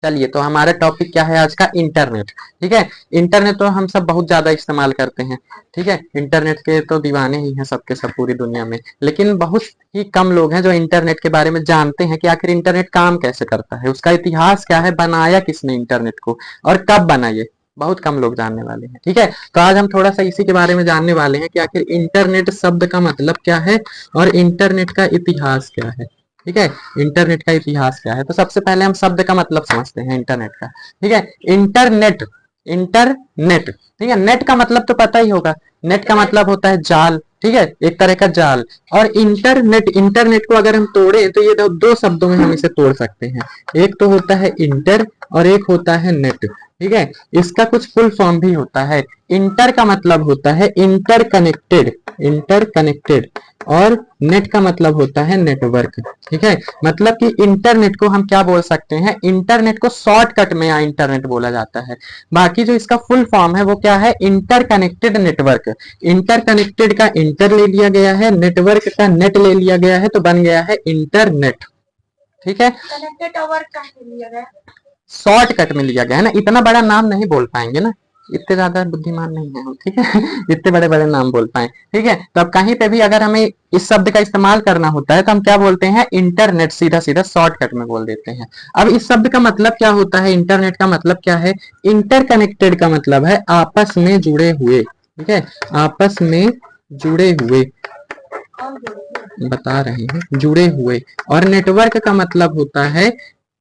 चलिए, तो हमारा टॉपिक क्या है आज का? इंटरनेट। ठीक है, इंटरनेट तो हम सब बहुत ज्यादा इस्तेमाल करते हैं। ठीक है, इंटरनेट के तो दीवाने ही हैं सबके सब पूरी दुनिया में, लेकिन बहुत ही कम लोग हैं जो इंटरनेट के बारे में जानते हैं कि आखिर इंटरनेट काम कैसे करता है, उसका इतिहास क्या है, बनाया किसने इंटरनेट को और कब बना, ये बहुत कम लोग जानने वाले हैं। ठीक है, तो आज हम थोड़ा सा इसी के बारे में जानने वाले हैं कि आखिर इंटरनेट शब्द का मतलब क्या है और इंटरनेट का इतिहास क्या है। ठीक है, इंटरनेट का इतिहास क्या है, तो सबसे पहले हम शब्द का मतलब समझते हैं इंटरनेट का। ठीक है, इंटरनेट, इंटरनेट, ठीक है, नेट का मतलब तो पता ही होगा, नेट का मतलब होता है जाल। ठीक है, एक तरह का जाल। और इंटरनेट, इंटरनेट को अगर हम तोड़े तो ये दो शब्दों में हम इसे तोड़ सकते हैं। एक तो होता है इंटर और एक होता है नेट। ठीक है, इसका कुछ फुल फॉर्म भी होता है। इंटर का मतलब होता है इंटरकनेक्टेड, इंटरकनेक्टेड, और नेट का मतलब होता है नेटवर्क। ठीक है, मतलब कि इंटरनेट को हम क्या बोल सकते हैं, इंटरनेट को शॉर्टकट में या इंटरनेट बोला जाता है। बाकी जो इसका फुल फॉर्म है वो क्या है, इंटरकनेक्टेड नेटवर्क। इंटरकनेक्टेड का इंटर ले लिया गया है, नेटवर्क का नेट ले लिया गया है, तो बन गया है इंटरनेट। ठीक है, कनेक्टेड और लिया गया, शॉर्टकट में लिया गया है ना, इतना बड़ा नाम नहीं बोल पाएंगे ना, इतने ज्यादा बुद्धिमान नहीं है हम। ठीक है, इतने बड़े बड़े नाम बोल पाए। ठीक है, तो अब कहीं पे भी अगर हमें इस शब्द का इस्तेमाल करना होता है तो हम क्या बोलते हैं, इंटरनेट, सीधा सीधा शॉर्टकट में बोल देते हैं। अब इस शब्द का मतलब क्या होता है, इंटरनेट का मतलब क्या है, इंटरकनेक्टेड का मतलब है आपस में जुड़े हुए। ठीक है, आपस में जुड़े हुए, बता रहे हैं जुड़े हुए। और नेटवर्क का मतलब होता है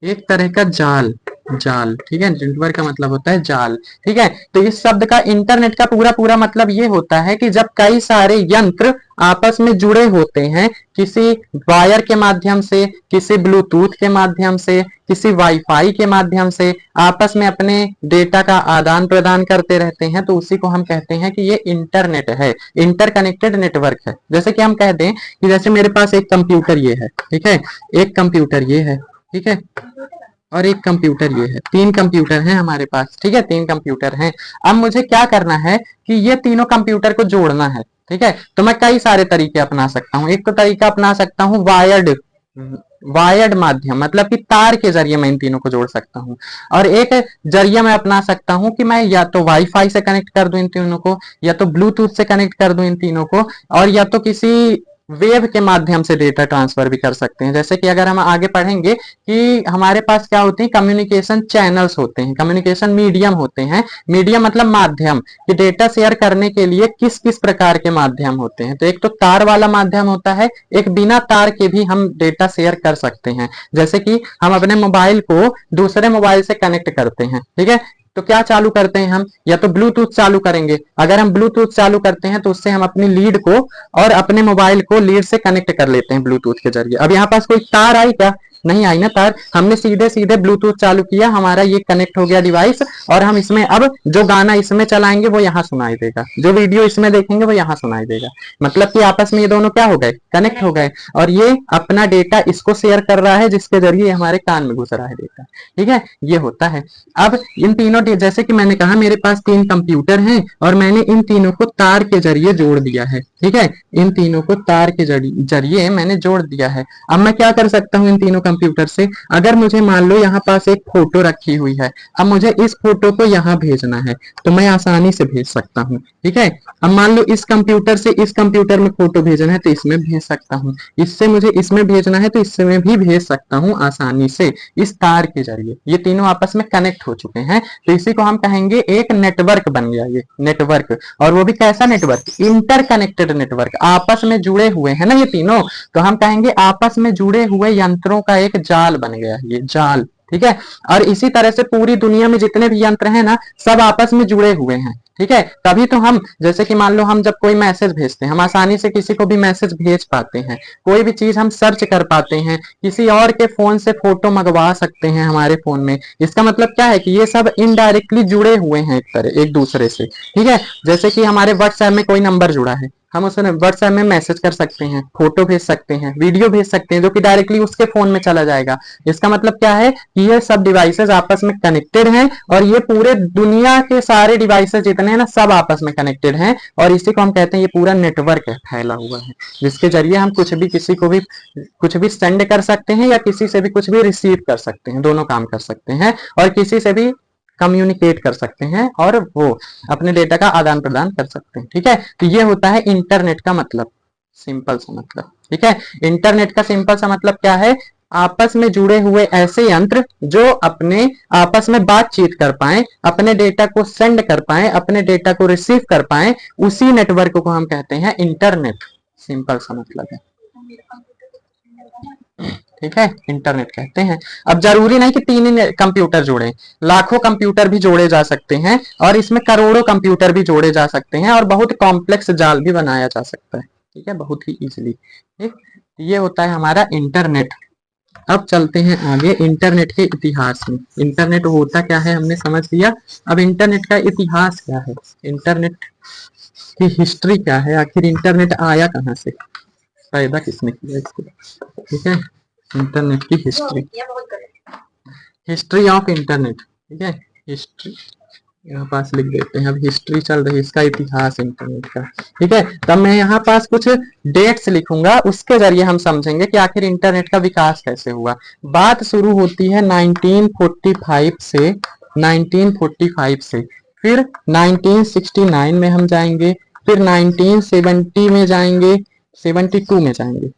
एक तरह का जाल, जाल। ठीक है, नेटवर्क का मतलब होता है जाल। ठीक है, तो इस शब्द का, इंटरनेट का पूरा पूरा मतलब ये होता है कि जब कई सारे यंत्र आपस में जुड़े होते हैं, किसी वायर के माध्यम से, किसी ब्लूटूथ के माध्यम से, किसी वाईफाई के माध्यम से आपस में अपने डेटा का आदान प्रदान करते रहते हैं, तो उसी को हम कहते हैं कि ये इंटरनेट है, इंटरकनेक्टेड नेटवर्क है। जैसे कि हम कह दें कि जैसे मेरे पास एक कंप्यूटर ये है, ठीक है, एक कंप्यूटर ये है, ठीक है, और एक कंप्यूटर ये है, तीन कंप्यूटर हैं हमारे पास। ठीक है, तीन कंप्यूटर हैं। अब मुझे क्या करना है कि ये तीनों कंप्यूटर को जोड़ना है। ठीक है, तो मैं कई सारे तरीके अपना सकता हूँ। एक तो तरीका अपना सकता हूँ वायर्ड, वायर्ड माध्यम, मतलब कि तार के जरिए मैं इन तीनों को जोड़ सकता हूँ। और एक जरिया मैं अपना सकता हूँ कि मैं या तो वाईफाई से कनेक्ट कर दूं इन तीनों को, या तो ब्लूटूथ से कनेक्ट कर दूं इन तीनों को, और या तो किसी वेव के माध्यम से डेटा ट्रांसफर भी कर सकते हैं। जैसे कि अगर हम आगे पढ़ेंगे कि हमारे पास क्या होते हैं, कम्युनिकेशन चैनल्स होते हैं, कम्युनिकेशन मीडियम होते हैं। मीडियम मतलब माध्यम, कि डेटा शेयर करने के लिए किस किस प्रकार के माध्यम होते हैं। तो एक तो तार वाला माध्यम होता है, एक बिना तार के भी हम डेटा शेयर कर सकते हैं। जैसे कि हम अपने मोबाइल को दूसरे मोबाइल से कनेक्ट करते हैं। ठीक है, तो क्या चालू करते हैं हम, या तो ब्लूटूथ चालू करेंगे। अगर हम ब्लूटूथ चालू करते हैं तो उससे हम अपनी लीड को और अपने मोबाइल को लीड से कनेक्ट कर लेते हैं ब्लूटूथ के जरिए। अब यहाँ पास कोई तार आई क्या, नहीं आई ना तार, हमने सीधे सीधे ब्लूटूथ चालू किया, हमारा ये कनेक्ट हो गया डिवाइस, और हम इसमें अब जो गाना इसमें चलाएंगे वो यहाँ सुनाई देगा, जो वीडियो इसमें देखेंगे वो यहाँ सुनाई देगा। मतलब कि आपस में ये दोनों क्या हो गए, कनेक्ट हो गए, और ये अपना डेटा इसको शेयर कर रहा है जिसके जरिए हमारे कान में घुस रहा है डेटा। ठीक है, ये होता है। अब इन तीनों, जैसे कि मैंने कहा मेरे पास तीन कंप्यूटर हैं और मैंने इन तीनों को तार के जरिए जोड़ दिया है। ठीक है, इन तीनों को तार के जरिए मैंने जोड़ दिया है। अब मैं क्या कर सकता हूं इन तीनों कंप्यूटर से, अगर मुझे मान लो यहाँ पास एक फोटो रखी हुई है, अब मुझे इस फोटो को यहाँ भेजना है तो मैं आसानी से भेज सकता हूँ। ठीक है, अब मान लो इस कंप्यूटर से इस कंप्यूटर में फोटो भेजना है तो इसमें भेज सकता हूँ, इससे मुझे इसमें भेजना है तो इसमें भी भेज सकता हूँ आसानी से, इस तार के जरिए। ये तीनों आपस में कनेक्ट हो चुके हैं, तो इसी को हम कहेंगे एक नेटवर्क बन गया, ये नेटवर्क। और वो भी कैसा नेटवर्क, इंटरकनेक्टेड नेटवर्क, आपस में जुड़े हुए हैं ना ये तीनों, तो हम कहेंगे आपस में जुड़े हुए यंत्रों का एक जाल बन गया, ये जाल। ठीक है, और इसी तरह से पूरी दुनिया में जितने भी यंत्र हैं ना, सब आपस में जुड़े हुए हैं। ठीक है, तभी तो हम, जैसे कि मान लो हम जब कोई मैसेज भेजते हैं, हम आसानी से किसी को भी मैसेज भेज पाते हैं, कोई भी चीज हम सर्च कर पाते हैं, किसी और के फोन से फोटो मंगवा सकते हैं हमारे फोन में। इसका मतलब क्या है कि ये सब इनडायरेक्टली जुड़े हुए हैं एक तरह एक दूसरे से। ठीक है, जैसे कि हमारे व्हाट्सएप में कोई नंबर जुड़ा है, हम उसे व्हाट्सएप में मैसेज कर सकते हैं, फोटो भेज सकते हैं, वीडियो भेज सकते हैं, जो कि डायरेक्टली उसके फोन में चला जाएगा। इसका मतलब क्या है कि ये सब डिवाइसेस आपस में कनेक्टेड हैं और ये पूरे दुनिया के सारे डिवाइसेस जितने हैं ना सब आपस में कनेक्टेड हैं और इसी को हम कहते हैं ये पूरा नेटवर्क है, फैला हुआ है, जिसके जरिए हम कुछ भी किसी को भी कुछ भी सेंड कर सकते हैं या किसी से भी कुछ भी रिसीव कर सकते हैं, दोनों काम कर सकते हैं और किसी से भी कम्युनिकेट कर सकते हैं और वो अपने डेटा का आदान प्रदान कर सकते हैं। ठीक है, तो ये होता है इंटरनेट का मतलब, सिंपल सा मतलब। ठीक है, इंटरनेट का सिंपल सा मतलब क्या है, आपस में जुड़े हुए ऐसे यंत्र जो अपने आपस में बातचीत कर पाए, अपने डेटा को सेंड कर पाए, अपने डेटा को रिसीव कर पाए, उसी नेटवर्क को हम कहते हैं इंटरनेट। सिंपल सा मतलब है। ठीक है, इंटरनेट कहते हैं। अब जरूरी नहीं कि 3 ही कंप्यूटर जुड़े, लाखों कंप्यूटर भी जोड़े जा सकते हैं और इसमें करोड़ों कंप्यूटर भी जोड़े जा सकते हैं और बहुत कॉम्प्लेक्स जाल भी बनाया जा सकता है। ठीक है, बहुत ही इजीली। ठीक, ये होता है हमारा इंटरनेट। अब चलते हैं आगे इंटरनेट के इतिहास में। इंटरनेट होता क्या है हमने समझ लिया, अब इंटरनेट का इतिहास क्या है, इंटरनेट की हिस्ट्री क्या है, आखिर इंटरनेट आया कहाँ से, पैदा किसने किया इसको। ठीक है, इंटरनेट की हिस्ट्री, हिस्ट्री ऑफ इंटरनेट। ठीक है, हिस्ट्री यहाँ पास लिख देते हैं, अब हिस्ट्री चल रही है, इसका इतिहास इंटरनेट का। ठीक है, तब मैं यहाँ पास कुछ डेट्स लिखूंगा, उसके जरिए हम समझेंगे कि आखिर इंटरनेट का विकास कैसे हुआ। बात शुरू होती है 1945 से, 1945 से, फिर 1969 में हम जाएंगे, फिर 1970 में जाएंगे, 72 में जाएंगे,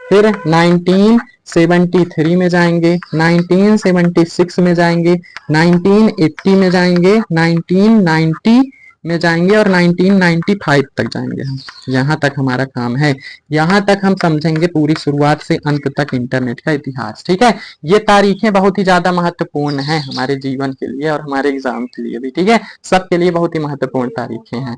फिर 1973 में जाएंगे, 1976 में जाएंगे, 1980 में जाएंगे, 1990 में जाएंगे और 1995 तक जाएंगे हम। यहाँ तक हमारा काम है, यहाँ तक हम समझेंगे पूरी शुरुआत से अंत तक इंटरनेट का इतिहास। ठीक है, ये तारीखें बहुत ही ज्यादा महत्वपूर्ण है हमारे जीवन के लिए और हमारे एग्जाम के लिए भी। ठीक है, सबके लिए बहुत ही महत्वपूर्ण तारीखें हैं।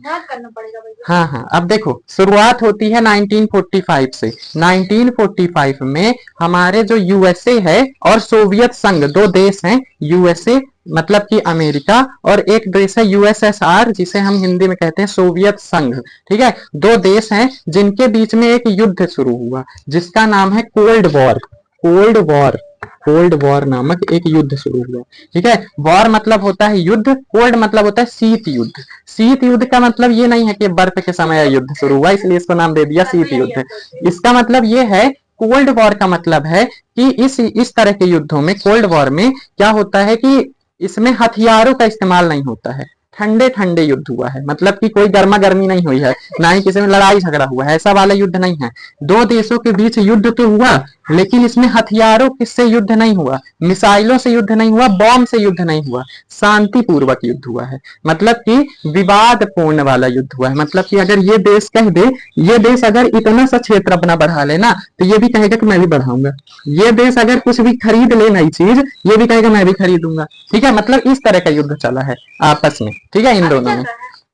हाँ हाँ, अब देखो शुरुआत होती है 1945 से। 1945 में हमारे जो यूएसए है और सोवियत संघ, दो देश हैं, यूएसए मतलब कि अमेरिका और एक देश है यूएसएसआर जिसे हम हिंदी में कहते हैं सोवियत संघ। ठीक है, दो देश हैं जिनके बीच में एक युद्ध शुरू हुआ जिसका नाम है cold war. Cold war, cold war नामक एक युद्ध शुरू हुआ। ठीक है, वॉर मतलब होता है युद्ध, कोल्ड मतलब होता है शीत युद्ध। शीत युद्ध का मतलब ये नहीं है कि बर्फ के समय युद्ध शुरू हुआ इसलिए इसको नाम दे दिया शीत युद्ध। इसका मतलब ये है, कोल्ड वॉर का मतलब है कि इस तरह के युद्धों में, कोल्ड वॉर में क्या होता है कि इसमें हथियारों का इस्तेमाल नहीं होता है, ठंडे ठंडे युद्ध हुआ है, मतलब कि कोई गर्मा गर्मी नहीं हुई है, ना ही किसी में लड़ाई झगड़ा हुआ है, ऐसा वाला युद्ध नहीं है। दो देशों के बीच युद्ध तो हुआ लेकिन इसमें हथियारों से युद्ध नहीं हुआ, मिसाइलों से युद्ध नहीं हुआ, बॉम्ब से युद्ध नहीं हुआ, शांतिपूर्वक युद्ध हुआ है। मतलब कि विवाद पूर्ण वाला युद्ध हुआ है। मतलब कि अगर ये देश कह दे, ये देश अगर इतना सा क्षेत्र अपना बढ़ा लेना तो ये भी कहेगा कि मैं भी बढ़ाऊंगा। ये देश अगर कुछ भी खरीद ले नई चीज, ये भी कहेगा मैं भी खरीदूंगा। ठीक है, मतलब इस तरह का युद्ध चला है आपस में। ठीक है, इन दोनों में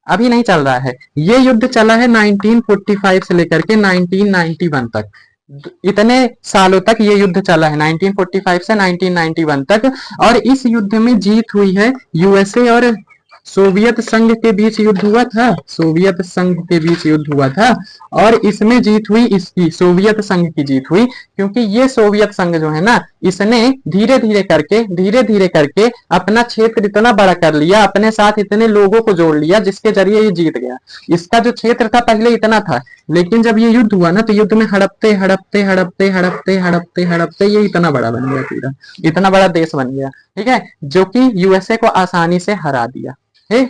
अभी नहीं चल रहा है, ये युद्ध चला है 1945 से लेकर के 1991 तक। इतने सालों तक ये युद्ध चला है, 1945 से 1991 तक। और इस युद्ध में जीत हुई है यूएसए और सोवियत संघ के बीच युद्ध हुआ था, सोवियत संघ के बीच युद्ध हुआ था और इसमें जीत हुई, इसकी सोवियत संघ की जीत हुई, क्योंकि ये सोवियत संघ जो है ना, इसने धीरे धीरे करके अपना क्षेत्र इतना बड़ा कर लिया, अपने साथ इतने लोगों को जोड़ लिया जिसके जरिए ये जीत गया। इसका जो क्षेत्र था पहले इतना था, लेकिन जब ये युद्ध हुआ ना तो युद्ध में हड़पते हड़पते हड़पते हड़पते हड़पते हड़पते ये इतना बड़ा बन गया, पूरा इतना बड़ा देश बन गया। ठीक है, जो कि यूएसए को आसानी से हरा दिया। ठीक,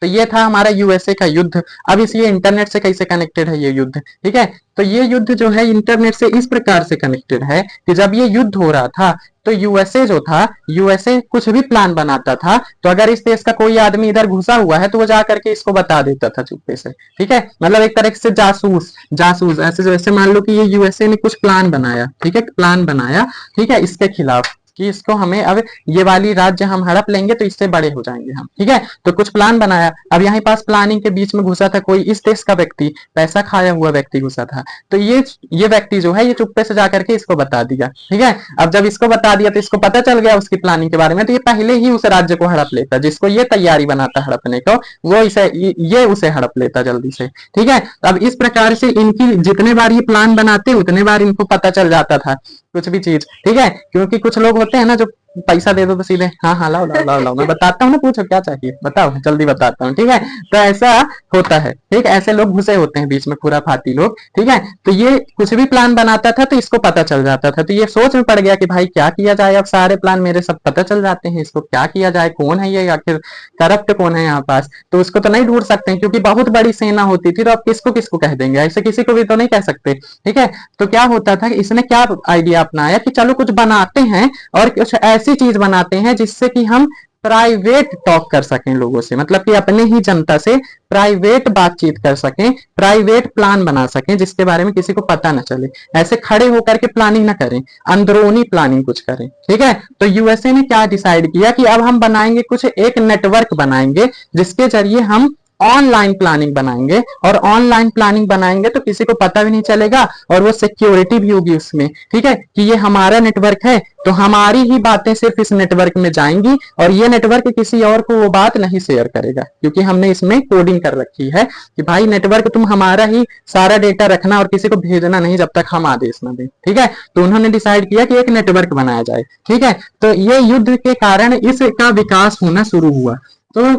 तो ये था हमारा यूएसए का युद्ध। अब इस ये इंटरनेट से कैसे कनेक्टेड है ये युद्ध। ठीक है, तो ये युद्ध जो है इंटरनेट से इस प्रकार से कनेक्टेड है कि जब ये युद्ध हो रहा था तो यूएसए जो था, यूएसए कुछ भी प्लान बनाता था तो अगर इस देश का कोई आदमी इधर घुसा हुआ है तो वो जा करके इसको बता देता था चुप्पे से। ठीक है, मतलब एक तरह से जासूस जासूस ऐसे, जैसे मान लो कि ये यूएसए ने कुछ प्लान बनाया, ठीक है, प्लान बनाया, ठीक है, इसके खिलाफ, कि इसको हमें अब ये वाली राज्य हम हड़प लेंगे तो इससे बड़े हो जाएंगे हम, ठीक है। तो कुछ प्लान बनाया, अब यहाँ पास प्लानिंग के बीच में घुसा था कोई इस देश का व्यक्ति, पैसा खाया हुआ व्यक्ति घुसा था, तो ये व्यक्ति जो है ये चुप्पे से जाकर के इसको बता दिया, ठीक है। अब जब इसको बता दिया तो इसको पता चल गया उसकी प्लानिंग के बारे में, तो ये पहले ही उस राज्य को हड़प लेता, जिसको ये तैयारी बनाता हड़पने को, वो इसे ये उसे हड़प लेता जल्दी से, ठीक है। अब इस प्रकार से इनकी जितने बार ये प्लान बनाते उतने बार इनको पता चल जाता था कुछ भी चीज, ठीक है। क्योंकि कुछ लोग होते हैं ना जो पैसा दे दो तो सीधे हाँ हाँ लाओ लाओ लाओ लाओ, मैं बताता हूँ ना, पूछो क्या चाहिए बताओ जल्दी बताता हूँ, ठीक है। तो ऐसा होता है, ठीक, ऐसे लोग घुसे होते हैं बीच में खुराफाती लोग, ठीक है। तो ये कुछ भी प्लान बनाता था तो इसको पता चल जाता था, तो ये सोच में पड़ गया कि भाई क्या किया जाए, अब सारे प्लान मेरे सब पता चल जाते हैं, इसको क्या किया जाए, कौन है ये आखिर, करप्ट कौन है यहाँ पास, तो उसको तो नहीं ढूंढ सकते हैं क्योंकि बहुत बड़ी सेना होती थी, तो अब किसको किसको कह देंगे, ऐसे किसी को भी तो नहीं कह सकते, ठीक है। तो क्या होता था, इसने क्या आइडिया अपनाया कि चलो कुछ बनाते हैं और कुछ ऐसी चीज बनाते हैं जिससे कि हम प्राइवेट टॉक कर सकें लोगों से, मतलब कि अपने ही जनता से प्राइवेट बातचीत कर सकें, प्राइवेट प्लान बना सकें जिसके बारे में किसी को पता न चले, ऐसे खड़े होकर के प्लानिंग ना करें, अंदरूनी प्लानिंग कुछ करें, ठीक है। तो यूएसए ने क्या डिसाइड किया कि अब हम बनाएंगे कुछ एक नेटवर्क बनाएंगे जिसके जरिए हम ऑनलाइन प्लानिंग बनाएंगे, और ऑनलाइन प्लानिंग बनाएंगे तो किसी को पता भी नहीं चलेगा और वो सिक्योरिटी भी होगी उसमें, ठीक है, कि ये हमारा नेटवर्क है तो हमारी ही बातें सिर्फ इस नेटवर्क में जाएंगी और ये नेटवर्क किसी और को वो बात नहीं शेयर करेगा, क्योंकि हमने इसमें कोडिंग कर रखी है कि भाई नेटवर्क तुम हमारा ही सारा डेटा रखना और किसी को भेजना नहीं जब तक हम आदेश ना दें, ठीक है। तो उन्होंने डिसाइड किया कि एक नेटवर्क बनाया जाए, ठीक है। तो ये युद्ध के कारण इसका विकास होना शुरू हुआ। तो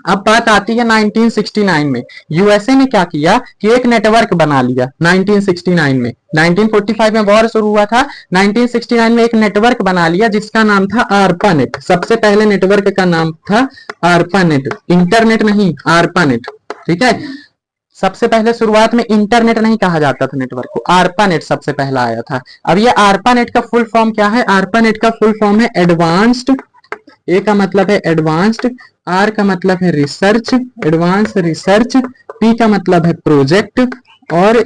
अब बात आती है 1969 में, यूएसए ने क्या किया कि एक नेटवर्क बना लिया 1969 में, 1945 में वॉर शुरू हुआ था, 1969 में एक नेटवर्क बना लिया जिसका नाम था आर्पानेट। सबसे पहले नेटवर्क का नाम था आर्पानेट, इंटरनेट नहीं, आर्पानेट, ठीक है। सबसे पहले शुरुआत में इंटरनेट नहीं कहा जाता था नेटवर्क को, आर्पानेट सबसे पहला आया था। अब ये आर्पानेट का फुल फॉर्म क्या है, आर्पानेट का फुल फॉर्म है एडवांस्ड, ए का मतलब है एडवांस्ड, आर का मतलब है रिसर्च, एडवांस रिसर्च, पी का मतलब है प्रोजेक्ट, और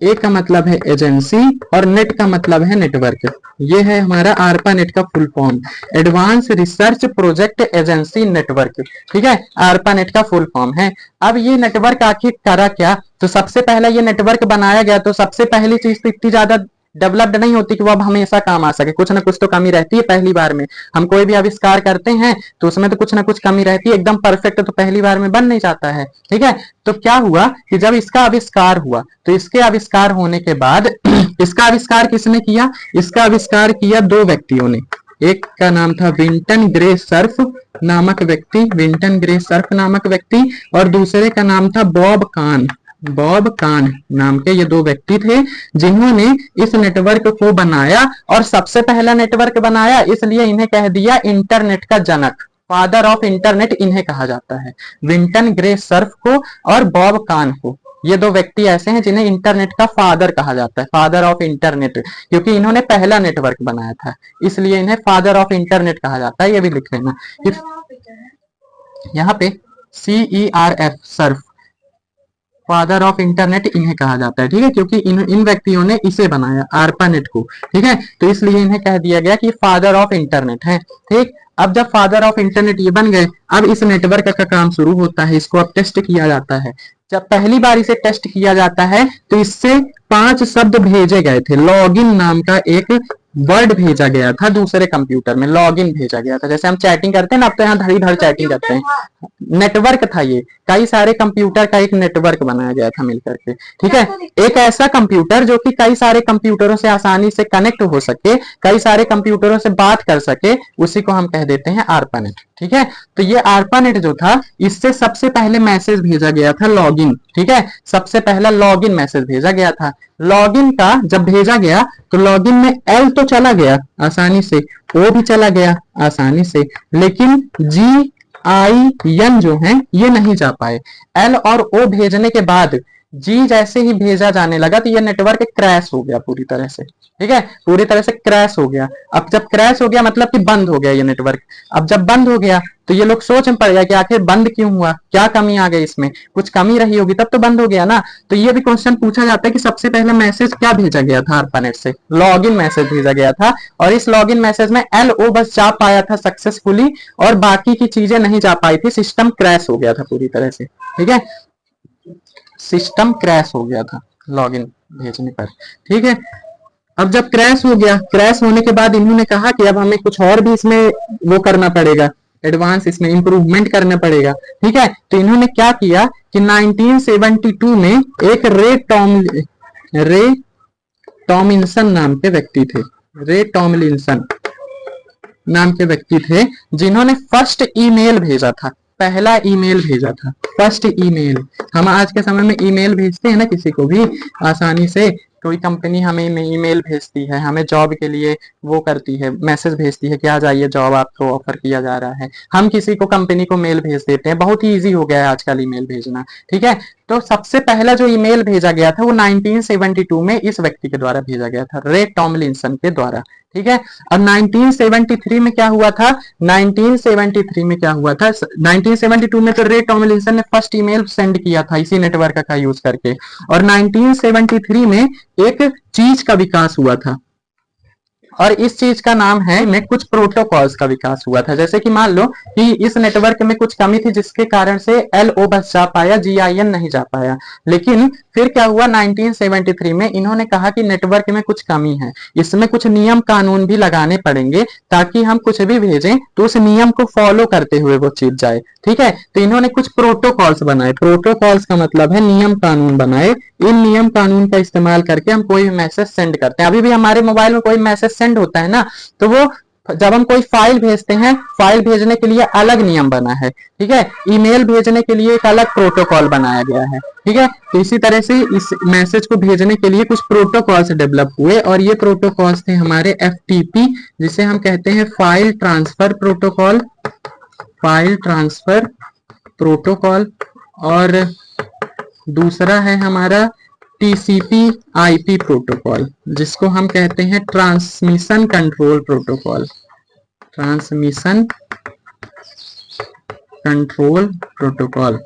ए का मतलब है एजेंसी, और नेट का मतलब है नेटवर्क। ये है हमारा आर्पानेट का full form, advance research project agency network, ठीक है, आर्पानेट का फुल फॉर्म है। अब ये नेटवर्क आखिर करा क्या, तो सबसे पहला ये नेटवर्क बनाया गया, तो सबसे पहली चीज तो इतनी ज्यादा डेवलप्ड नहीं होती कि वो अब हमेशा काम आ सके, कुछ ना कुछ तो कमी रहती है पहली बार में, हम कोई भी आविष्कार करते हैं तो उसमें तो कुछ ना कुछ कमी रहती है, एकदम परफेक्ट तो पहली बार में बन नहीं जाता है, ठीक है। तो क्या हुआ कि जब इसका आविष्कार हुआ तो इसके आविष्कार होने के बाद इसका आविष्कार किसने किया, इसका आविष्कार किया दो व्यक्तियों ने, एक का नाम था विंटन ग्रे सर्फ नामक व्यक्ति, विंटन ग्रे सर्फ नामक व्यक्ति, और दूसरे का नाम था बॉब कान, बॉब कान नाम के ये दो व्यक्ति थे जिन्होंने इस नेटवर्क को बनाया, और सबसे पहला नेटवर्क बनाया इसलिए इन्हें कह दिया इंटरनेट का जनक, फादर ऑफ इंटरनेट इन्हें कहा जाता है, विंटन ग्रे सर्फ को और बॉब कान को। ये दो व्यक्ति ऐसे हैं जिन्हें इंटरनेट का फादर कहा जाता है, फादर ऑफ इंटरनेट, क्योंकि इन्होंने पहला नेटवर्क बनाया था इसलिए इन्हें फादर ऑफ इंटरनेट कहा जाता है, ये भी लिख लेना। यहाँ पे CERF Surf, father of internet इन्हें कहा जाता है, ठीक है, क्योंकि इन व्यक्तियों ने इसे बनाया आर्पानेट को, ठीक है, तो इसलिए इन्हें कह दिया गया कि फादर ऑफ इंटरनेट है, ठीक। अब जब फादर ऑफ इंटरनेट ये बन गए, अब इस नेटवर्क का काम शुरू होता है, इसको अब टेस्ट किया जाता है। जब पहली बार इसे टेस्ट किया जाता है तो इससे 5 शब्द भेजे गए थे, लॉगिन नाम का एक वर्ड भेजा गया था दूसरे कंप्यूटर में, लॉगिन भेजा गया था, जैसे हम चैटिंग करते हैं ना, अब तो यहाँ धड़ी धड़ चैटिंग करते हैं, नेटवर्क था ये, कई सारे कंप्यूटर का एक नेटवर्क बनाया गया था मिलकर के, ठीक है, एक ऐसा कंप्यूटर जो कि कई सारे कंप्यूटरों से आसानी से कनेक्ट हो सके, कई सारे कंप्यूटरों से बात कर सके, उसी को हम कह देते हैं आर्पानेट, ठीक है। तो ये आर्पानेट जो था इससे सबसे पहले मैसेज भेजा गया था लॉगिन, ठीक है, सबसे पहला लॉगिन मैसेज भेजा गया था। लॉगिन का जब भेजा गया तो लॉगिन में एल तो चला गया आसानी से, ओ भी चला गया आसानी से, लेकिन GIN जो है ये नहीं जा पाए। एल और ओ भेजने के बाद जी जैसे ही भेजा जाने लगा तो ये नेटवर्क क्रैश हो गया पूरी तरह से, ठीक है, पूरी तरह से क्रैश हो गया। अब जब क्रैश हो गया मतलब कि बंद हो गया ये नेटवर्क। अब जब बंद हो गया तो तो ये लोग सोच में पड़ गया कि आखिर बंद क्यों हुआ, क्या कमी आ गई इसमें, कुछ कमी रही होगी तब तो बंद हो गया ना। तो ये भी क्वेश्चन पूछा जाता है कि सबसे पहले मैसेज क्या भेजा गया था ARPANET से, लॉगिन मैसेज भेजा गया था, और इस लॉगिन मैसेज में LO बस जा पाया था सक्सेसफुली, और बाकी की चीजें नहीं जा पाई थी, सिस्टम क्रैश हो गया था पूरी तरह से। ठीक है, सिस्टम क्रैश हो गया था लॉगिन भेजने पर। ठीक है, अब जब क्रैश हो गया, क्रैश होने के बाद इन्होंने कहा कि अब हमें कुछ और भी इसमें वो करना पड़ेगा, एडवांस इसमें इंप्रूवमेंट करना पड़ेगा। ठीक है, तो इन्होंने क्या किया कि 1972 में एक रे टॉमिंसन नाम के व्यक्ति थे, रे टॉमलिंसन नाम के व्यक्ति थे, जिन्होंने फर्स्ट ईमेल भेजा था, पहला ईमेल भेजा था, फर्स्ट ईमेल। हम आज के समय में ईमेल भेजते हैं ना किसी को भी आसानी से, कोई कंपनी हमें ईमेल भेजती है, हमें जॉब के लिए वो करती है, मैसेज भेजती है कि आ जाइए जॉब आपको ऑफर किया जा रहा है, हम किसी को कंपनी को मेल भेज देते हैं, बहुत ही इजी हो गया है आजकल ईमेल भेजना। ठीक है, तो सबसे पहला जो ईमेल भेजा गया था वो 1972 में इस व्यक्ति के द्वारा भेजा गया था, रे टॉमलिंसन के द्वारा। ठीक है, और 1973 में क्या हुआ था, 1973 में क्या हुआ था, 1972 में तो रे टॉमलिंसन ने फर्स्ट ईमेल सेंड किया था इसी नेटवर्क का यूज करके, और 1973 में एक चीज का विकास हुआ था, और इस चीज का नाम है में कुछ प्रोटोकॉल्स का विकास हुआ था। जैसे कि मान लो कि इस नेटवर्क में कुछ कमी थी जिसके कारण से LO बस जा पाया, GIN नहीं जा पाया, लेकिन फिर क्या हुआ 1973 में इन्होंने कहा कि नेटवर्क में कुछ कमी है, इसमें कुछ नियम कानून भी लगाने पड़ेंगे ताकि हम कुछ भी भेजें तो उस नियम को फॉलो करते हुए वो चीज जाए। ठीक है, तो इन्होंने कुछ प्रोटोकॉल्स बनाए, प्रोटोकॉल्स का मतलब है नियम कानून बनाए, इन नियम कानून का इस्तेमाल करके हम कोई मैसेज सेंड करते हैं। अभी भी हमारे मोबाइल में कोई मैसेज सेंड होता है ना, तो वो जब हम कोई फाइल भेजते हैं, फाइल भेजने के लिए अलग नियम बना है। ठीक है, ईमेल भेजने के लिए एक अलग प्रोटोकॉल बनाया गया है। ठीक है, तो इसी तरह से इस मैसेज को भेजने के लिए कुछ प्रोटोकॉल्स डेवलप हुए, और ये प्रोटोकॉल्स थे हमारे FTP, जिसे हम कहते हैं file transfer protocol, file transfer protocol, और दूसरा है हमारा TCP/IP प्रोटोकॉल, जिसको हम कहते हैं transmission control protocol, transmission control protocol.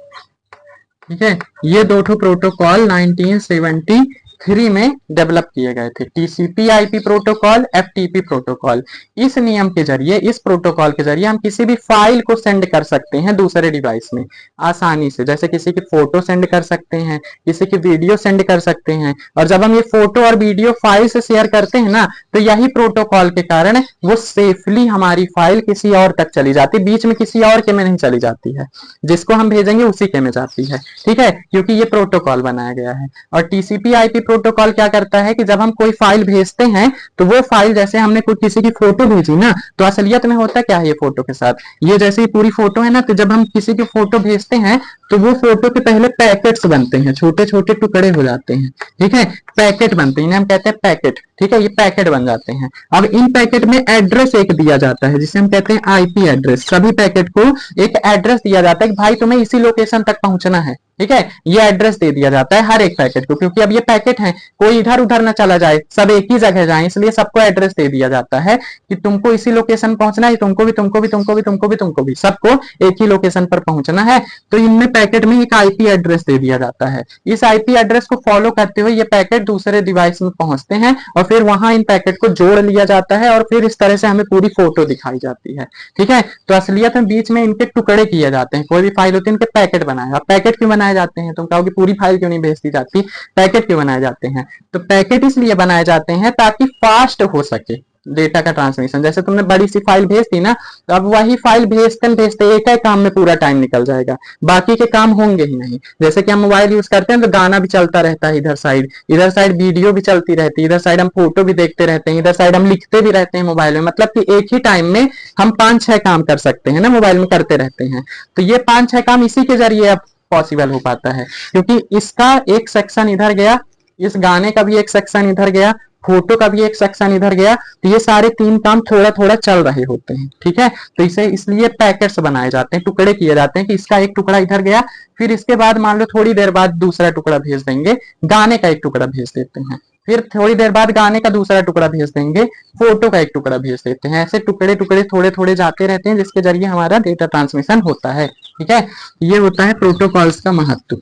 ठीक है, ये दो प्रोटोकॉल 1973 में डेवलप किए गए थे, TCP/IP प्रोटोकॉल, FTP प्रोटोकॉल। इस नियम के जरिए, इस प्रोटोकॉल के जरिए हम किसी भी फाइल को सेंड कर सकते हैं दूसरे डिवाइस में आसानी से, जैसे किसी की फोटो सेंड कर सकते हैं, किसी की वीडियो सेंड कर सकते हैं, और जब हम ये फोटो और वीडियो फाइल से शेयर करते हैं ना, तो यही प्रोटोकॉल के कारण वो सेफली हमारी फाइल किसी और तक चली जाती, बीच में किसी और के में नहीं चली जाती है, जिसको हम भेजेंगे उसी के में जाती है। ठीक है, क्योंकि ये प्रोटोकॉल बनाया गया है। और TCP/IP प्रोटोकॉल क्या करता है कि जब हम कोई फाइल भेजते हैं तो वो फाइल, जैसे हमने कोई किसी की फोटो भेजी ना, तो असलियत में होता क्या है ये फोटो के साथ, ये जैसे ही पूरी फोटो है ना, तो जब हम किसी की फोटो भेजते हैं तो वो फोटो के पहले पैकेट्स बनते हैं, छोटे छोटे टुकड़े हो जाते हैं। ठीक है, पैकेट बनते हैं, इन्हें हम कहते हैं पैकेट। ठीक है, ये पैकेट बन जाते हैं। अब इन पैकेट में एड्रेस एक दिया जाता है, जिसे हम कहते हैं IP एड्रेस। सभी पैकेट को एक एड्रेस दिया जाता है कि भाई तुम्हें इसी लोकेशन तक पहुंचना है। ठीक है, ये एड्रेस दे दिया जाता है हर एक पैकेट को, क्योंकि अब ये पैकेट है, कोई इधर उधर ना चला जाए, सब एक ही जगह जाए, इसलिए सबको एड्रेस दे दिया जाता है कि तुमको इसी लोकेशन पहुंचना है, तुमको भी तुमको भी तुमको भी तुमको भी तुमको भी, सबको एक ही लोकेशन पर पहुंचना है। तो इनमें पैकेट में एक IP एड्रेस दे दिया जाता है। इस IP एड्रेस को फॉलो करते हुए ये पैकेट दूसरे डिवाइस में पहुंचते हैं, और फिर वहां इन पैकेट को जोड़ लिया जाता है, और फिर इस तरह से हमें पूरी फोटो दिखाई जाती है। ठीक है, तो असलियत में बीच में इनके टुकड़े किए जाते हैं, कोई भी फाइल होती है इनके पैकेट बनाए। पैकेट क्यों बनाए जाते हैं, तुम कहोगे पूरी फाइल क्यों नहीं भेजती जाती, पैकेट क्यों बनाए जाते हैं, तो पैकेट इसलिए बनाए जाते हैं ताकि फास्ट हो सके डेटा का ट्रांसमिशन। जैसे तुमने बड़ी सी फाइल भेज दी ना, तो अब वही फाइल भेजते भेजते एक ही काम में पूरा टाइम निकल जाएगा, बाकी के काम होंगे ही नहीं। जैसे कि हम मोबाइल यूज करते हैं तो गाना भी चलता रहता है इधर साइड वीडियो भी चलती रहती है, इधर साइड हम फोटो भी देखते रहते हैं, इधर साइड हम लिखते भी रहते हैं मोबाइल में, मतलब कि एक ही टाइम में हम 5-6 काम कर सकते हैं ना, मोबाइल में करते रहते हैं। तो ये 5-6 काम इसी के जरिए अब पॉसिबल हो पाता है, क्योंकि इसका एक सेक्शन इधर गया, इस गाने का भी एक सेक्शन इधर गया, फोटो का भी एक सेक्शन इधर गया, तो ये सारे 3 काम थोड़ा थोड़ा चल रहे होते हैं। ठीक है, तो इसे इसलिए पैकेट्स बनाए जाते हैं, टुकड़े किए जाते हैं कि इसका एक टुकड़ा इधर गया, फिर इसके बाद मान लो थोड़ी देर बाद दूसरा टुकड़ा भेज देंगे, गाने का एक टुकड़ा भेज देते हैं। फिर थोड़ी देर बाद गाने का दूसरा टुकड़ा भेज देंगे, फोटो का एक टुकड़ा भेज देते हैं। ऐसे टुकड़े टुकड़े थोड़े थोड़े जाते रहते हैं, जिसके जरिए हमारा डेटा ट्रांसमिशन होता है। ठीक है, ये होता है प्रोटोकॉल्स का महत्व।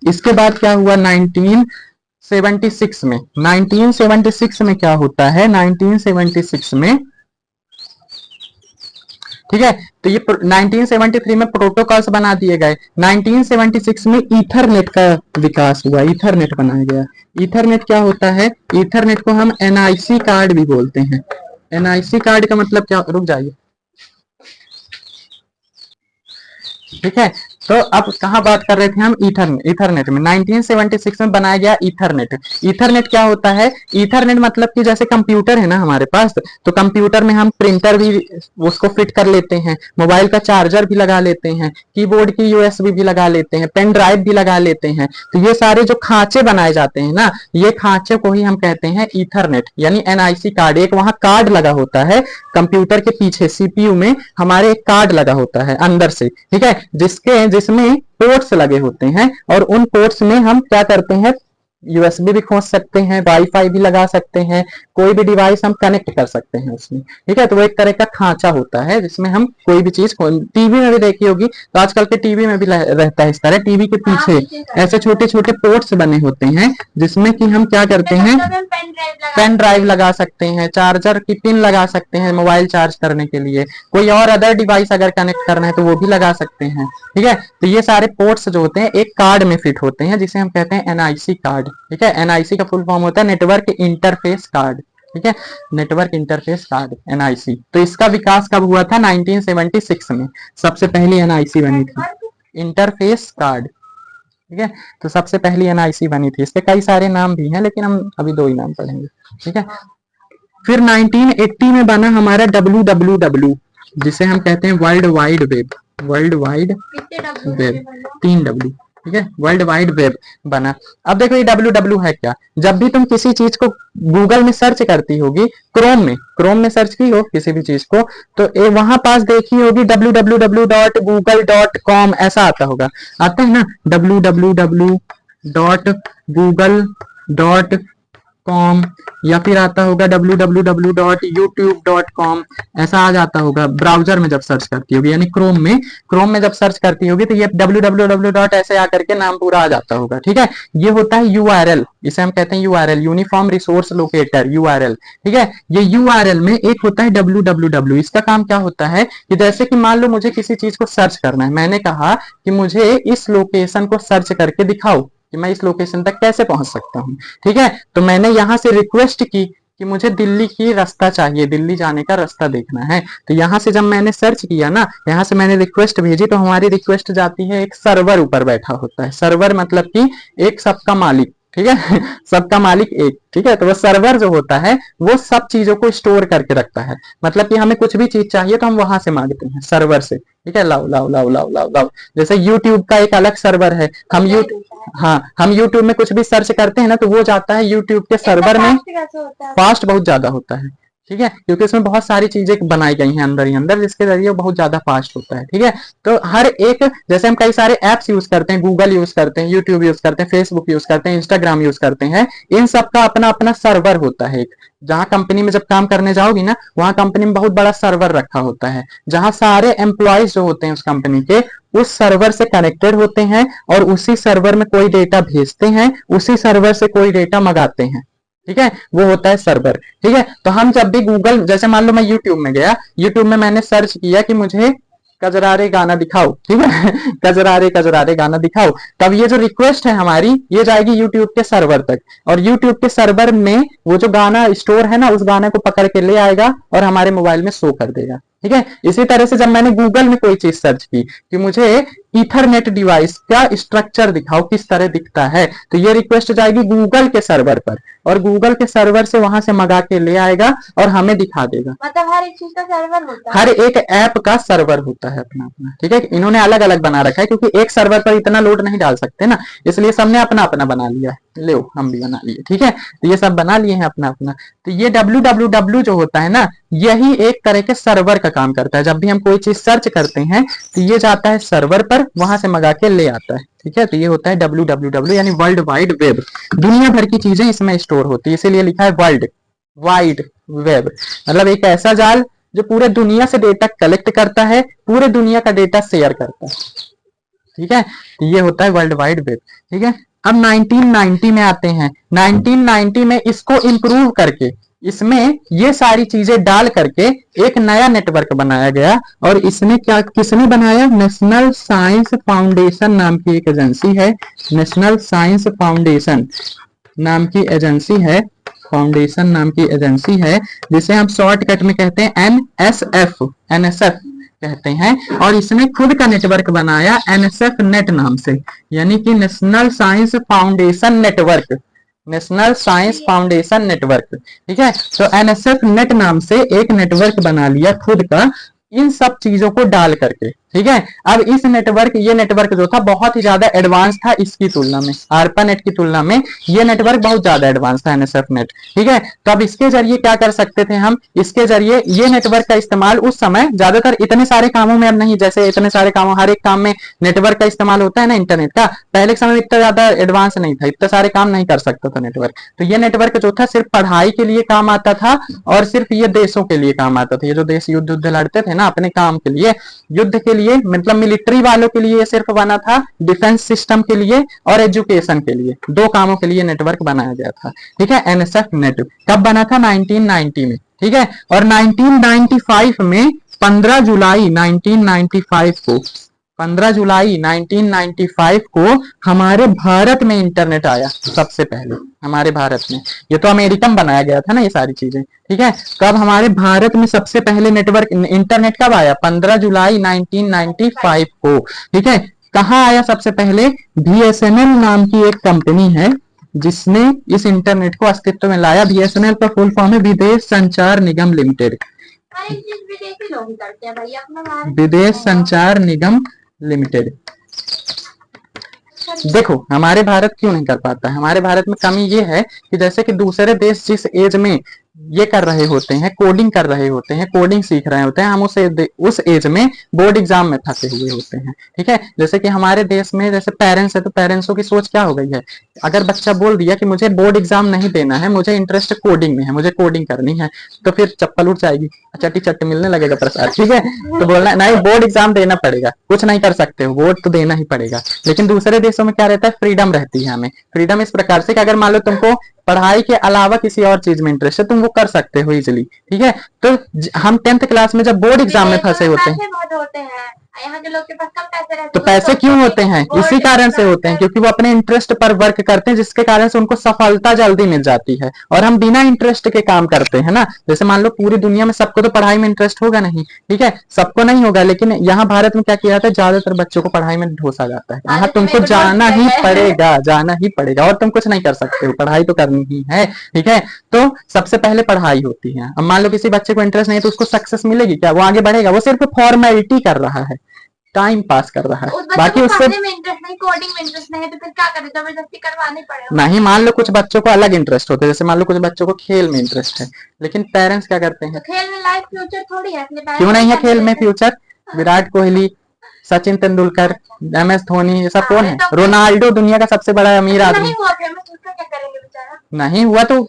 इसके बाद क्या हुआ 1976 में, 1976 में क्या होता है 1976 में, ठीक है, तो ये 1973 में प्रोटोकॉल्स बना दिए गए। 1976 में ईथरनेट का विकास हुआ, ईथरनेट बनाया गया। ईथरनेट क्या होता है, ईथरनेट को हम एनआईसी कार्ड भी बोलते हैं। एनआईसी कार्ड का मतलब क्या, रुक जाइए, ठीक है। तो अब कहाँ बात कर रहे थे हम, ईथरनेट में 1976 में बनाया गया ईथरनेट। ईथरनेट क्या होता है, ईथरनेट मतलब कि जैसे कंप्यूटर है ना हमारे पास, तो कंप्यूटर में हम प्रिंटर भी उसको फिट कर लेते हैं, मोबाइल का चार्जर भी लगा लेते हैं, कीबोर्ड की यूएसबी भी लगा लेते हैं, पेन ड्राइव भी लगा लेते हैं। तो ये सारे जो खांचे बनाए जाते हैं ना, ये खांचे को ही हम कहते हैं ईथरनेट, यानी एनआईसी कार्ड। एक वहां कार्ड लगा होता है कंप्यूटर के पीछे, सीपीयू में हमारे एक कार्ड लगा होता है अंदर से, ठीक है, जिसमें पोर्ट्स लगे होते हैं, और उन पोर्ट्स में हम क्या करते हैं, यूएसबी भी खोज सकते हैं, वाईफाई भी लगा सकते हैं, कोई भी डिवाइस हम कनेक्ट कर सकते हैं उसमें। ठीक है, तो वो एक तरह का खांचा होता है जिसमें हम कोई भी चीज, टीवी में भी देखी होगी, तो आजकल के टीवी में भी रहता है इस तरह, टीवी के पीछे ऐसे छोटे छोटे पोर्ट्स बने होते हैं, जिसमें कि हम क्या करते हैं, पेन ड्राइव लगा सकते हैं, चार्जर की पिन लगा सकते हैं मोबाइल चार्ज करने के लिए, कोई और अदर डिवाइस अगर कनेक्ट करना है तो वो भी लगा सकते हैं। ठीक है, तो ये सारे पोर्ट्स जो होते हैं एक कार्ड में फिट होते हैं, जिसे हम कहते हैं एनआईसी कार्ड। ठीक है, एनआईसी का फुल फॉर्म होता है नेटवर्क इंटरफेस कार्ड। ठीक है, नेटवर्क इंटरफेस कार्ड, एनआईसी। तो इसका विकास कब हुआ था, 1976 में सबसे पहली एनआईसी बनी थी, इंटरफेस कार्ड। ठीक है, तो सबसे पहली एनआईसी बनी थी। इसके कई सारे नाम भी हैं, लेकिन हम अभी 2 ही नाम पढ़ेंगे। ठीक है, फिर 1980 में बना हमारा www, जिसे हम कहते हैं world wide web. World wide web, 3 W। ठीक है, वर्ल्ड वाइड वेब बना। अब देखो ये www है क्या, जब भी तुम किसी चीज को गूगल में सर्च करती होगी, क्रोम में सर्च की हो किसी भी चीज को, तो वहां पास देखी होगी www.google.com ऐसा आता होगा, आता है ना, www.google.com, या फिर आता होगा www.youtube.com, ऐसा आ जाता होगा ब्राउजर में जब सर्च करती होगी, यानी क्रोम में जब सर्च करती होगी तो ये www. ऐसे आकर के नाम पूरा आ जाता होगा। ठीक है, ये होता है यूआरएल, इसे हम कहते हैं URL, uniform resource locator, URL. ठीक है, ये यूआरएल में एक होता है www। इसका काम क्या होता है कि जैसे कि मान लो मुझे किसी चीज को सर्च करना है, मैंने कहा कि मुझे इस लोकेशन को सर्च करके दिखाओ कि मैं इस लोकेशन तक कैसे पहुंच सकता हूं। ठीक है, तो मैंने यहां से रिक्वेस्ट की कि मुझे दिल्ली की रास्ता चाहिए, दिल्ली जाने का रास्ता देखना है। तो यहां से जब मैंने सर्च किया ना, यहां से मैंने रिक्वेस्ट भेजी, तो हमारी रिक्वेस्ट जाती है एक सर्वर ऊपर बैठा होता है। सर्वर मतलब कि एक सबका मालिक। ठीक है, सबका मालिक एक। ठीक है, तो वो सर्वर जो होता है वो सब चीजों को स्टोर करके रखता है, मतलब कि हमें कुछ भी चीज चाहिए तो हम वहां से मांगते हैं सर्वर से। ठीक है, लाओ लाओ लाओ लाओ लाओ लाओ। जैसे यूट्यूब का एक अलग सर्वर है, हम यूट्यूब में कुछ भी सर्च करते हैं ना, तो वो जाता है यूट्यूब के सर्वर में। फास्ट बहुत ज्यादा होता है। ठीक है, क्योंकि इसमें बहुत सारी चीजें बनाई गई हैं अंदर ही अंदर, जिसके जरिए बहुत ज्यादा फास्ट होता है। ठीक है, तो हर एक, जैसे हम कई सारे एप्स यूज करते हैं, गूगल यूज करते हैं, यूट्यूब यूज करते हैं, फेसबुक यूज करते हैं, इंस्टाग्राम यूज करते हैं, इन सबका अपना अपना सर्वर होता है। जहां कंपनी में जब काम करने जाओगी ना, वहां कंपनी में बहुत बड़ा सर्वर रखा होता है, जहां सारे एम्प्लॉयज जो होते हैं उस कंपनी के उस सर्वर से कनेक्टेड होते हैं, और उसी सर्वर में कोई डेटा भेजते हैं, उसी सर्वर से कोई डेटा मंगाते हैं। ठीक है, वो होता है सर्वर। ठीक है, तो हम जब भी गूगल, जैसे मान लो मैं यूट्यूब में गया, यूट्यूब में मैंने सर्च किया कि मुझे कजरारे गाना दिखाओ। ठीक है, कजरारे गाना दिखाओ, तब ये जो रिक्वेस्ट है हमारी, ये जाएगी यूट्यूब के सर्वर तक, और यूट्यूब के सर्वर में वो जो गाना स्टोर है ना, उस गाने को पकड़ के ले आएगा और हमारे मोबाइल में शो कर देगा। ठीक है, इसी तरह से जब मैंने गूगल में कोई चीज सर्च की कि मुझे ईथरनेट डिवाइस का स्ट्रक्चर दिखाओ, किस तरह दिखता है, तो ये रिक्वेस्ट जाएगी गूगल के सर्वर पर, और गूगल के सर्वर से वहां से मंगा के ले आएगा और हमें दिखा देगा। मतलब हर एक चीज का सर्वर होता है, हर एक ऐप का सर्वर होता है अपना अपना। ठीक है, इन्होंने अलग अलग बना रखा है, क्योंकि एक सर्वर पर इतना लोड नहीं डाल सकते ना, इसलिए सबने अपना अपना बना लिया है। लो, हम भी बना लिए। ठीक है, तो ये सब बना लिए हैं अपना अपना। तो ये www जो होता है ना, यही एक तरह के सर्वर का काम करता है। जब भी हम कोई चीज सर्च करते हैं तो ये जाता है सर्वर पर, वहां से मंगा के ले आता है। ठीक है, तो ये होता है www यानी वर्ल्ड वाइड वेब। दुनिया भर की चीजें इसमें स्टोर होती है, इसीलिए लिखा है वर्ल्ड वाइड वेब, मतलब एक ऐसा जाल जो पूरे दुनिया से डेटा कलेक्ट करता है, पूरे दुनिया का डेटा शेयर करता है। ठीक है, तो ये होता है वर्ल्ड वाइड वेब। ठीक है, अब 1990 में आते हैं। 1990 में इसको इंप्रूव करके, इसमें ये सारी चीजें डाल करके एक नया नेटवर्क बनाया गया, और इसने क्या, किसने बनाया? नेशनल साइंस फाउंडेशन नाम की एक एजेंसी है, नेशनल साइंस फाउंडेशन नाम की एजेंसी है, फाउंडेशन नाम की एजेंसी है, जिसे हम शॉर्टकट में कहते हैं एनएसएफ, एनएसएफ कहते हैं। और इसने खुद का नेटवर्क बनाया एनएसएफ नेट नाम से, यानी कि national science foundation network, national science foundation network. ठीक है, तो एनएसएफ नेट नाम से एक नेटवर्क बना लिया खुद का, इन सब चीजों को डाल करके। ठीक है, अब इस नेटवर्क, ये नेटवर्क जो था बहुत ही ज्यादा एडवांस था इसकी तुलना में, ARPANET की तुलना में ये नेटवर्क बहुत ज्यादा एडवांस था, एनएसएफ नेट। ठीक है, तो अब इसके जरिए क्या कर सकते थे हम? इसके जरिए ये नेटवर्क का इस्तेमाल उस समय ज्यादातर इतने सारे कामों में, अब नहीं जैसे इतने सारे कामों, हर एक काम में नेटवर्क का इस्तेमाल होता है ना इंटरनेट का, पहले के समय में इतना ज्यादा एडवांस नहीं था, इतने सारे काम नहीं कर सकता था नेटवर्क। तो ये नेटवर्क जो था सिर्फ पढ़ाई के लिए काम आता था, और सिर्फ ये देशों के लिए काम आता था। ये जो देश युद्ध लड़ते थे ना अपने काम के लिए, युद्ध के लिए, मतलब मिलिट्री वालों के लिए सिर्फ बना था, डिफेंस सिस्टम के लिए और एजुकेशन के लिए, दो कामों के लिए नेटवर्क बनाया गया था। ठीक है, एनएसएफ नेट कब बना था? 1990 में। ठीक है, और 1995 में 15 जुलाई 1995 को, 15 जुलाई 1995 को हमारे भारत में इंटरनेट आया सबसे पहले, हमारे भारत में। ये तो अमेरिकन बनाया गया था ना ये सारी चीजें। ठीक है, तो अब हमारे भारत में सबसे पहले नेटवर्क, इंटरनेट कब आया? 15 जुलाई 1995 को। ठीक है, कहाँ आया सबसे पहले? बीएसएनएल नाम की एक कंपनी है जिसने इस इंटरनेट को अस्तित्व में लाया। बीएसएनएल का फुल फॉर्म है विदेश संचार निगम लिमिटेड, विदेशी लोग ही करते हैं भाई, अपना भारत विदेश संचार निगम लिमिटेड। देखो हमारे भारत क्यों नहीं कर पाता है? हमारे भारत में कमी ये है कि जैसे कि दूसरे देश जिस एज में ये कर रहे होते हैं, कोडिंग कर रहे होते हैं, कोडिंग सीख रहे होते हैं, हम उस एज में बोर्ड एग्जाम में फंसे हुए होते हैं। ठीक है, जैसे कि हमारे देश में जैसे पेरेंट्स है, तो पेरेंट्सों की सोच क्या हो गई है? अगर बच्चा बोल दिया कि मुझे बोर्ड एग्जाम नहीं देना है, मुझे इंटरेस्ट कोडिंग में है, मुझे कोडिंग करनी है, तो फिर चप्पल उठ जाएगी, चट्टी चट्टी मिलने लगेगा प्रसाद। ठीक है, तो बोलना नहीं, बोर्ड एग्जाम देना पड़ेगा, कुछ नहीं कर सकते हो, बोर्ड तो देना ही पड़ेगा। लेकिन दूसरे देशों में क्या रहता है? फ्रीडम रहती है। हमें फ्रीडम इस प्रकार से कि अगर मान लो तुमको पढ़ाई के अलावा किसी और चीज में इंटरेस्ट है, तुम वो कर सकते हो इजिली। ठीक है, तो हम 10th क्लास में जब बोर्ड एग्जाम में फंसे होते हैं, यहाँ के लोग के पास कम पैसे रहते हैं, तो पैसे क्यों होते हैं? इसी कारण से होते हैं, क्योंकि वो अपने इंटरेस्ट पर वर्क करते हैं, जिसके कारण से उनको सफलता जल्दी मिल जाती है। और हम बिना इंटरेस्ट के काम करते हैं ना, जैसे मान लो पूरी दुनिया में सबको तो पढ़ाई में इंटरेस्ट होगा नहीं, ठीक है, सबको नहीं होगा, लेकिन यहाँ भारत में क्या किया जाता है? ज्यादातर बच्चों को पढ़ाई में ढोसा जाता है। यहाँ तुमको जाना ही पड़ेगा, जाना ही पड़ेगा, और तुम कुछ नहीं कर सकते हो, पढ़ाई तो करनी ही है। ठीक है, तो सबसे पहले पढ़ाई होती है। अब मान लो किसी बच्चे को इंटरेस्ट नहीं है, तो उसको सक्सेस मिलेगी क्या? वो आगे बढ़ेगा? वो सिर्फ फॉर्मेलिटी कर रहा है, टाइम पास कर रहा है, बाकी उससे में इंटरेस्ट नहीं, कोडिंग में इंटरेस्ट नहीं है, तो फिर क्या करे? जबरदस्ती करवानी पड़ेगा। नहीं, मान लो कुछ बच्चों को अलग इंटरेस्ट होता है, जैसे मान लो कुछ बच्चों को खेल में इंटरेस्ट है, लेकिन पेरेंट्स क्या करते हैं? तो खेल में लाइफ फ्यूचर थोड़ी है, अपने क्यों नहीं है खेल में फ्यूचर? विराट कोहली, सचिन तेंदुलकर, MS धोनी, ये सब कौन है? रोनाल्डो दुनिया का सबसे बड़ा अमीर आदमी। नहीं हुआ फेमस, उसका क्या करेंगे बेचारा? नहीं हुआ तो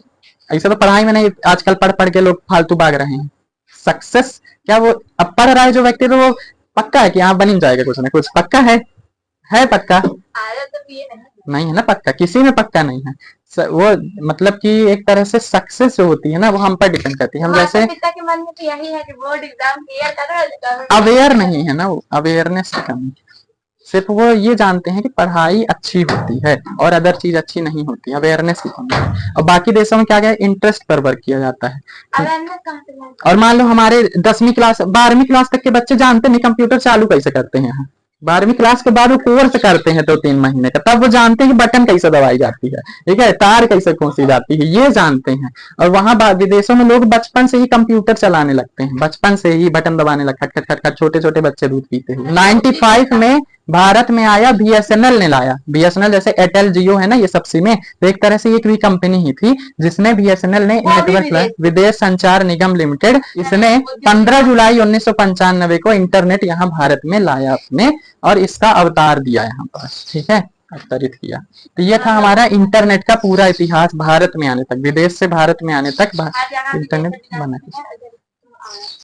ऐसा तो पढ़ाई में नहीं, आजकल पढ़ पढ़ के लोग फालतू भाग रहे हैं। सक्सेस क्या वो अब पढ़ रहा है जो व्यक्ति, तो वो पक्का है कि यहाँ बन ही जाएगा, कुछ ना कुछ पक्का है पक्का तो ये नहीं है ना, पक्का किसी में पक्का नहीं है। वो मतलब कि एक तरह से सक्सेस जो होती है ना, वो हम पर डिपेंड करती है। हम जैसे पिता के मन में तो यही है कि बोर्ड एग्जाम क्लियर करो, अवेयर नहीं है ना, वो अवेयरनेस की कमी। सिर्फ वो ये जानते हैं कि पढ़ाई अच्छी होती है और अदर चीज अच्छी नहीं होती, अवेयरनेस की कमी है। और बाकी देशों में क्या क्या इंटरेस्ट पर वर्क किया जाता है। और मान लो हमारे 10वीं क्लास 12वीं क्लास तक के बच्चे जानते नहीं कंप्यूटर चालू कैसे करते हैं। यहाँ 12वीं क्लास के बाद वो कोर्स करते हैं 2-3 महीने का, तब वो जानते हैं कि बटन कैसे दबाई जाती है, ठीक है, तार कैसे खोसी जाती है, ये जानते हैं। और वहां विदेशों में लोग बचपन से ही कंप्यूटर चलाने लगते हैं, बचपन से ही बटन दबाने लगते हैं, खट खट खट, छोटे छोटे बच्चे दूध पीते हुए। 95 में भारत में आया बीएसएनएल ने लाया। बीएसएनएल जैसे एयरटेल जियो है ना, ये सब सिमें, तो एक तरह से एक भी कंपनी ही थी जिसने बीएसएनएल ने नेटवर्क लाया, विदेश संचार निगम लिमिटेड। इसने 15 जुलाई 1995 को इंटरनेट यहाँ भारत में लाया अपने, और इसका अवतार दिया यहाँ पास, ठीक है, अवतरित किया। तो ये था हमारा इंटरनेट का पूरा इतिहास, भारत में आने तक, विदेश से भारत में आने तक इंटरनेट बना।